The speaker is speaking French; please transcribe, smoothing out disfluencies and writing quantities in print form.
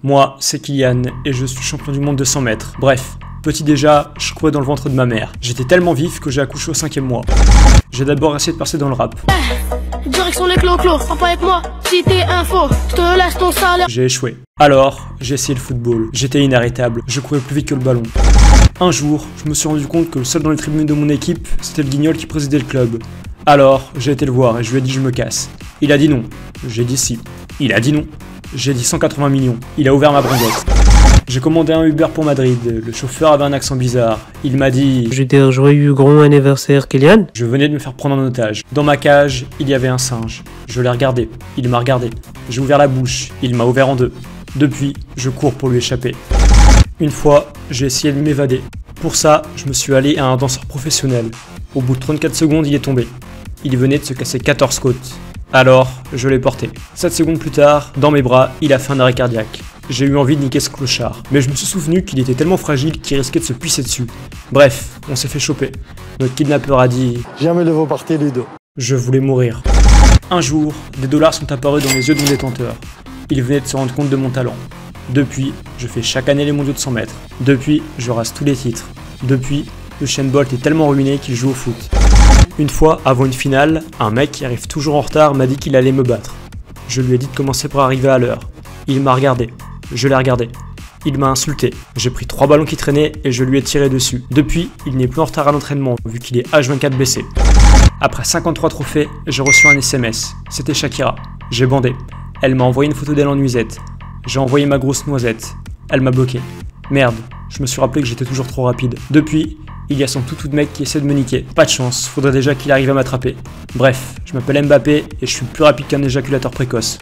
Moi, c'est Kylian et je suis champion du monde de 100 mètres. Bref, petit déjà, je courais dans le ventre de ma mère. J'étais tellement vif que j'ai accouché au 5e mois. J'ai d'abord essayé de percer dans le rap. Direction les clos-clos, frappe avec moi, si t'es info, je te laisse ton salaire. J'ai échoué. Alors, j'ai essayé le football. J'étais inarrêtable, je courais plus vite que le ballon. Un jour, je me suis rendu compte que le seul dans les tribunes de mon équipe, c'était le guignol qui présidait le club. Alors, j'ai été le voir et je lui ai dit je me casse. Il a dit non. J'ai dit si. Il a dit non. J'ai dit 180 millions. Il a ouvert ma branlette. J'ai commandé un Uber pour Madrid. Le chauffeur avait un accent bizarre. Il m'a dit... Je veux dire, joyeux grand anniversaire, Kylian. Je venais de me faire prendre en otage. Dans ma cage, il y avait un singe. Je l'ai regardé. Il m'a regardé. J'ai ouvert la bouche. Il m'a ouvert en deux. Depuis, je cours pour lui échapper. Une fois, j'ai essayé de m'évader. Pour ça, je me suis allé à un danseur professionnel. Au bout de 34 secondes, il est tombé. Il venait de se casser 14 côtes. Alors, je l'ai porté. 7 secondes plus tard, dans mes bras, il a fait un arrêt cardiaque. J'ai eu envie de niquer ce clochard. Mais je me suis souvenu qu'il était tellement fragile qu'il risquait de se pisser dessus. Bref, on s'est fait choper. Notre kidnappeur a dit... Jamais le partir les deux. Je voulais mourir. Un jour, des dollars sont apparus dans les yeux de mon détenteur. Il venait de se rendre compte de mon talent. Depuis, je fais chaque année les mondiaux de 100 mètres. Depuis, je rase tous les titres. Depuis, Usain Bolt est tellement ruiné qu'il joue au foot. Une fois, avant une finale, un mec qui arrive toujours en retard m'a dit qu'il allait me battre. Je lui ai dit de commencer par arriver à l'heure. Il m'a regardé. Je l'ai regardé. Il m'a insulté. J'ai pris 3 ballons qui traînaient et je lui ai tiré dessus. Depuis, il n'est plus en retard à l'entraînement, vu qu'il est H24 baissé. Après 53 trophées, j'ai reçu un SMS. C'était Shakira. J'ai bandé. Elle m'a envoyé une photo d'elle en nuisette. J'ai envoyé ma grosse noisette. Elle m'a bloqué. Merde, je me suis rappelé que j'étais toujours trop rapide. Depuis, il y a son toutou de mec qui essaie de me niquer. Pas de chance, faudrait déjà qu'il arrive à m'attraper. Bref, je m'appelle Mbappé et je suis plus rapide qu'un éjaculateur précoce.